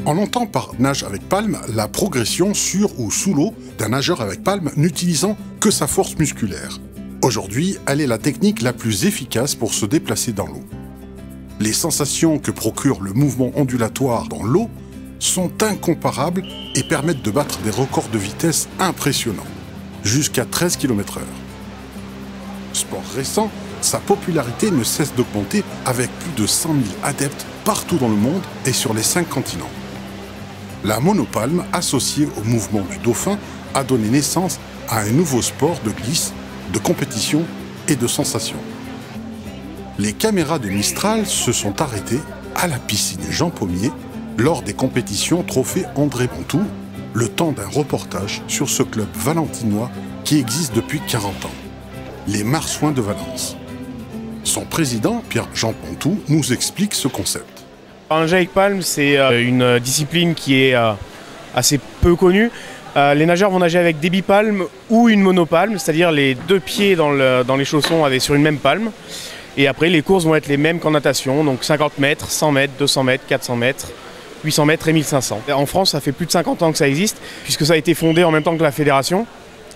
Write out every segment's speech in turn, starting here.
On entend par nage avec palme la progression sur ou sous l'eau d'un nageur avec palme n'utilisant que sa force musculaire. Aujourd'hui, elle est la technique la plus efficace pour se déplacer dans l'eau. Les sensations que procure le mouvement ondulatoire dans l'eau sont incomparables et permettent de battre des records de vitesse impressionnants, jusqu'à 13 km/h. Sport récent, sa popularité ne cesse d'augmenter avec plus de 100 000 adeptes partout dans le monde et sur les 5 continents. La monopalme, associée au mouvement du dauphin, a donné naissance à un nouveau sport de glisse, de compétition et de sensation. Les caméras de Mistral se sont arrêtées à la piscine Jean Pommier lors des compétitions Trophée André Pontou, le temps d'un reportage sur ce club valentinois qui existe depuis 40 ans, les Marsouins de Valence. Son président, Pierre-Jean Pontou, nous explique ce concept. Un nage avec palme, c'est une discipline qui est assez peu connue. Les nageurs vont nager avec des bipalmes ou une monopalme, c'est-à-dire les deux pieds dans les chaussons sur une même palme. Et après, les courses vont être les mêmes qu'en natation, donc 50 mètres, 100 mètres, 200 mètres, 400 mètres, 800 mètres et 1500. En France, ça fait plus de 50 ans que ça existe, puisque ça a été fondé en même temps que la fédération,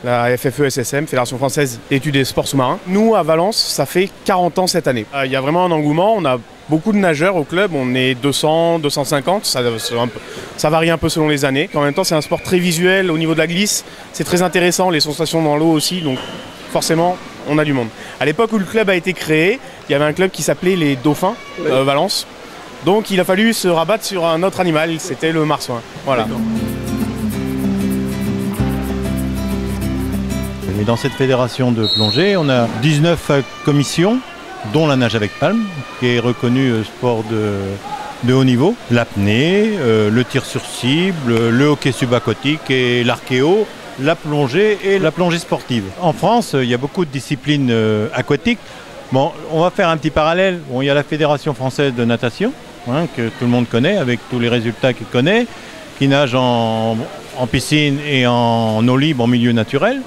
la FFE-SSM, Fédération Française d'Études des Sports Sous-Marins. Nous, à Valence, ça fait 40 ans cette année. Il y a vraiment un engouement, on a beaucoup de nageurs au club, on est 200, 250, ça varie un peu selon les années. En même temps, c'est un sport très visuel au niveau de la glisse, c'est très intéressant, les sensations dans l'eau aussi, donc forcément, on a du monde. À l'époque où le club a été créé, il y avait un club qui s'appelait les Dauphins, Valence. Donc il a fallu se rabattre sur un autre animal, c'était le marsouin. Voilà. Et dans cette fédération de plongée, on a 19 commissions, dont la nage avec palme, qui est reconnue sport de haut niveau, l'apnée, le tir sur cible, le hockey subaquatique et l'archéo, la plongée et la plongée sportive. En France, il y a beaucoup de disciplines aquatiques. Bon, on va faire un petit parallèle. Bon, il y a la Fédération française de natation, que tout le monde connaît, avec tous les résultats qu'il connaît, qui nage en piscine et en eau libre, en milieu naturel.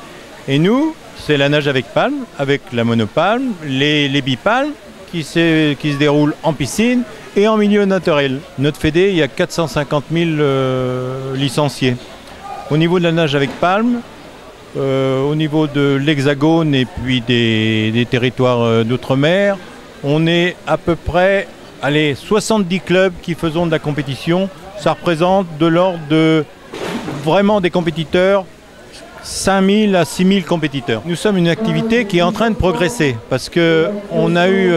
Et nous, c'est la nage avec palme, avec la monopalme, les bipalmes, qui se déroulent en piscine et en milieu naturel. Notre fédé, il y a 450 000 licenciés. Au niveau de la nage avec palme, au niveau de l'Hexagone et puis des territoires d'outre-mer, on est à peu près 70 clubs qui faisons de la compétition. Ça représente de l'ordre de vraiment des compétiteurs, 5 000 à 6 000 compétiteurs. Nous sommes une activité qui est en train de progresser parce qu'on a eu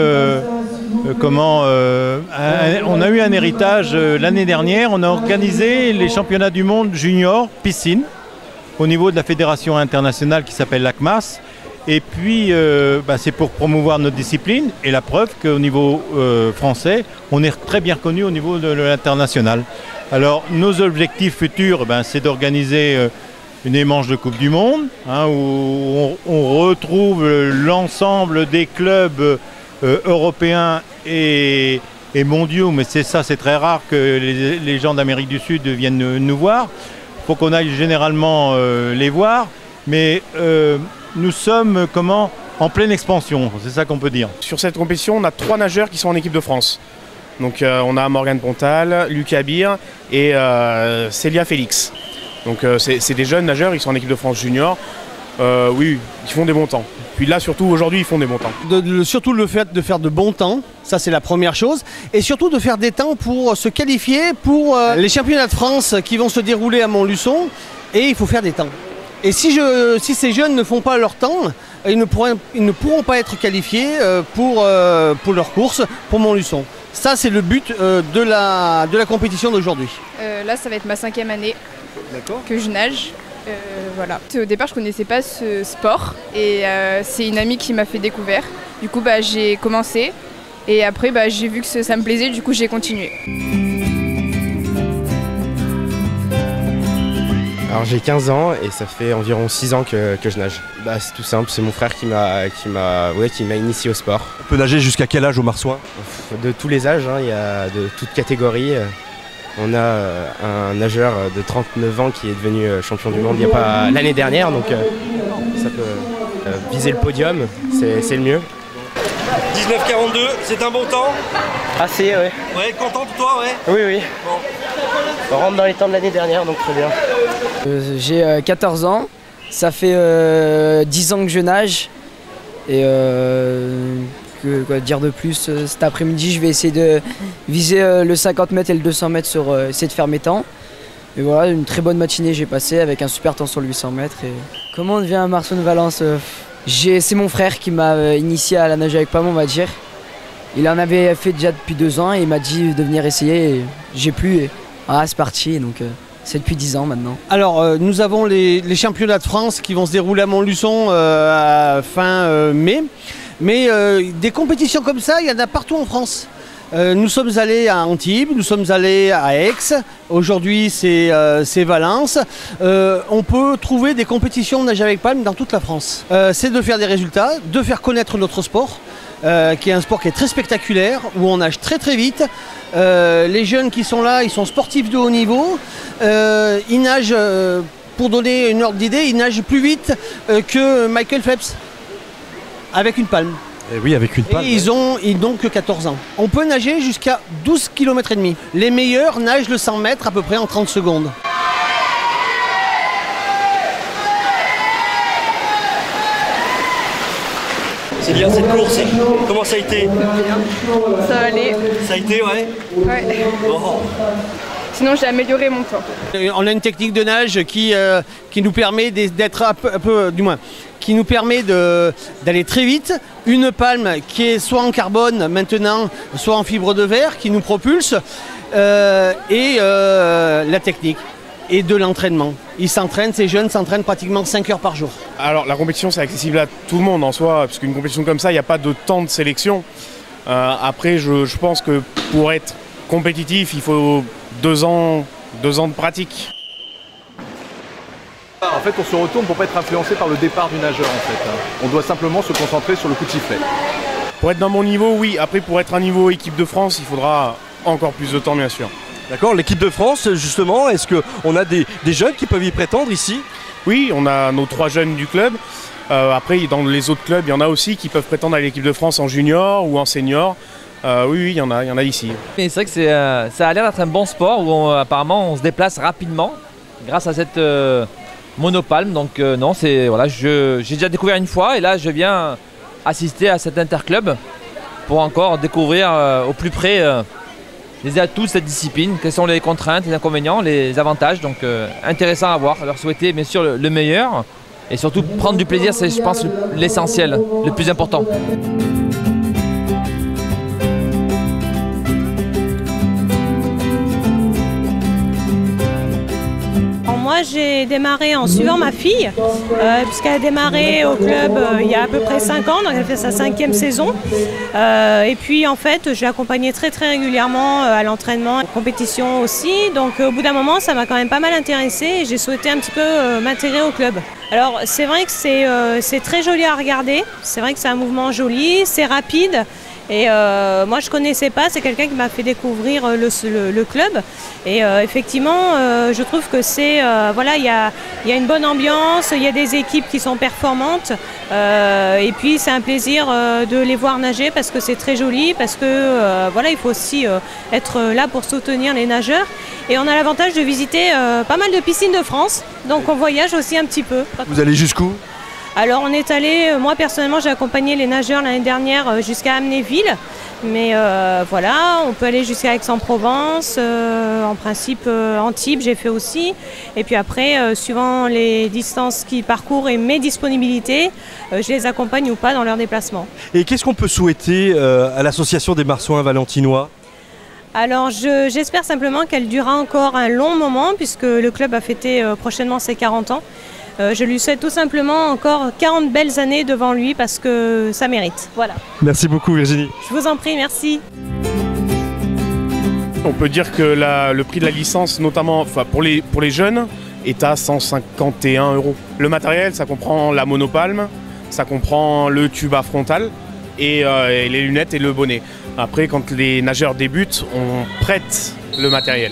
on a eu un héritage l'année dernière. On a organisé les championnats du monde junior piscine au niveau de la fédération internationale qui s'appelle l'ACMAS. Et puis, c'est pour promouvoir notre discipline. Et la preuve qu'au niveau français, on est très bien reconnu au niveau de l'international. Alors, nos objectifs futurs, c'est d'organiser une manche de Coupe du Monde, où on retrouve l'ensemble des clubs européens et mondiaux. Mais c'est très rare que les gens d'Amérique du Sud viennent nous voir. Il faut qu'on aille généralement les voir. Mais nous sommes en pleine expansion, c'est ça qu'on peut dire. Sur cette compétition, on a 3 nageurs qui sont en équipe de France. Donc on a Morgane Pontal, Lucas Bir et Célia Félix. Donc c'est des jeunes nageurs, ils sont en équipe de France junior. Oui, ils font des bons temps. Puis là, surtout aujourd'hui, ils font des bons temps. Surtout le fait de faire de bons temps, ça c'est la première chose. Et surtout de faire des temps pour se qualifier pour les championnats de France qui vont se dérouler à Montluçon. Et il faut faire des temps. Et si ces jeunes ne font pas leur temps, ils ne pourront pas être qualifiés pour leur course pour Montluçon. Ça, c'est le but de la compétition d'aujourd'hui. Là, ça va être ma 5e année que je nage. Voilà. Au départ, je ne connaissais pas ce sport et c'est une amie qui m'a fait découvrir. Du coup, j'ai commencé et après, j'ai vu que ça me plaisait, du coup, j'ai continué. Alors j'ai 15 ans et ça fait environ 6 ans que je nage. C'est tout simple, c'est mon frère qui m'a initié au sport. On peut nager jusqu'à quel âge au marsouin? De tous les âges, il y a de toutes catégories. On a un nageur de 39 ans qui est devenu champion du monde l'année dernière, donc ça peut viser le podium, c'est le mieux. 19,42, c'est un bon temps? Assez, ouais. Ouais, content pour toi, ouais? Oui, oui. Bon. On rentre dans les temps de l'année dernière, donc très bien. J'ai 14 ans, ça fait 10 ans que je nage. Et quoi dire de plus, cet après-midi je vais essayer de viser le 50 mètres et le 200 mètres sur essayer de faire mes temps. Et voilà, une très bonne matinée j'ai passé avec un super temps sur le 800 mètres. Et... Comment on devient un Marceau de Valence? C'est mon frère qui m'a initié à la nage avec Pam, on va dire. Il en avait fait déjà depuis 2 ans et il m'a dit de venir essayer et j'ai plu. Et c'est parti, donc c'est depuis 10 ans maintenant. Alors nous avons les championnats de France qui vont se dérouler à Montluçon à fin mai. Mais des compétitions comme ça, il y en a partout en France. Nous sommes allés à Antibes, nous sommes allés à Aix, aujourd'hui c'est Valence. On peut trouver des compétitions de nage avec palme dans toute la France. C'est de faire des résultats, de faire connaître notre sport, qui est un sport qui est très spectaculaire, où on nage très très vite. Les jeunes qui sont là, ils sont sportifs de haut niveau. Ils nagent, pour donner une ordre d'idée, ils nagent plus vite que Michael Phelps, avec une palme. Et oui, avec une palme. Et ils n'ont que 14 ans. On peut nager jusqu'à 12 km et demi. Les meilleurs nagent le 100 mètres à peu près en 30 secondes. C'est bien cette course, comment ça a été? Ça va aller. Ça a été, ouais? Ouais. Oh. Sinon, j'ai amélioré mon temps. On a une technique de nage qui nous permet d'être un peu, du moins, qui nous permet d'aller très vite. Une palme qui est soit en carbone maintenant, soit en fibre de verre, qui nous propulse. Et la technique et de l'entraînement. Ils s'entraînent, ces jeunes s'entraînent pratiquement 5 heures par jour. Alors la compétition c'est accessible à tout le monde en soi, parce qu'une compétition comme ça, il n'y a pas de temps de sélection. Après, je pense que pour être compétitif, il faut 2 ans de pratique. En fait, on se retourne pour ne pas être influencé par le départ du nageur. En fait. On doit simplement se concentrer sur le coup de sifflet. Pour être dans mon niveau, oui. Après, pour être un niveau équipe de France, il faudra encore plus de temps, bien sûr. D'accord, l'équipe de France, justement, est-ce qu'on a des jeunes qui peuvent y prétendre ici? Oui, on a nos 3 jeunes du club. Après, dans les autres clubs, il y en a aussi qui peuvent prétendre à l'équipe de France en junior ou en senior. Oui, il y en a ici. C'est vrai que ça a l'air d'être un bon sport où apparemment on se déplace rapidement grâce à cette monopalme. Donc non, voilà, j'ai déjà découvert une fois et là je viens assister à cet interclub pour encore découvrir au plus près les atouts de cette discipline, quelles sont les contraintes, les inconvénients, les avantages. Donc intéressant à voir, leur souhaiter bien sûr le meilleur et surtout prendre du plaisir, c'est je pense l'essentiel, le plus important. Moi, j'ai démarré en suivant ma fille, puisqu'elle a démarré au club il y a à peu près 5 ans, donc elle fait sa 5e saison. Et puis en fait, je l'ai accompagnée très régulièrement à l'entraînement, à la compétition aussi. Donc au bout d'un moment, ça m'a quand même pas mal intéressée et j'ai souhaité un petit peu m'intégrer au club. Alors c'est vrai que c'est très joli à regarder, c'est vrai que c'est un mouvement joli, c'est rapide. Et moi je connaissais pas, c'est quelqu'un qui m'a fait découvrir le club et effectivement je trouve que c'est voilà, il y a une bonne ambiance, il y a des équipes qui sont performantes et puis c'est un plaisir de les voir nager parce que c'est très joli, parce que voilà, il faut aussi être là pour soutenir les nageurs et on a l'avantage de visiter pas mal de piscines de France, donc on voyage aussi un petit peu. Vous allez jusqu'où? Alors on est allé, moi personnellement j'ai accompagné les nageurs l'année dernière jusqu'à Amnéville, mais voilà, on peut aller jusqu'à Aix-en-Provence, en principe Antibes j'ai fait aussi, et puis après suivant les distances qu'ils parcourent et mes disponibilités, je les accompagne ou pas dans leur déplacement. Et qu'est-ce qu'on peut souhaiter à l'association des Marsouins valentinois? Alors j'espère simplement qu'elle durera encore un long moment puisque le club a fêté prochainement ses 40 ans. Je lui souhaite tout simplement encore 40 belles années devant lui parce que ça mérite. Voilà. Merci beaucoup Virginie. Je vous en prie, merci. On peut dire que le prix de la licence, notamment pour les jeunes, est à 151 €. Le matériel, ça comprend la monopalme, ça comprend le tuba frontal et les lunettes et le bonnet. Après, quand les nageurs débutent, on prête le matériel.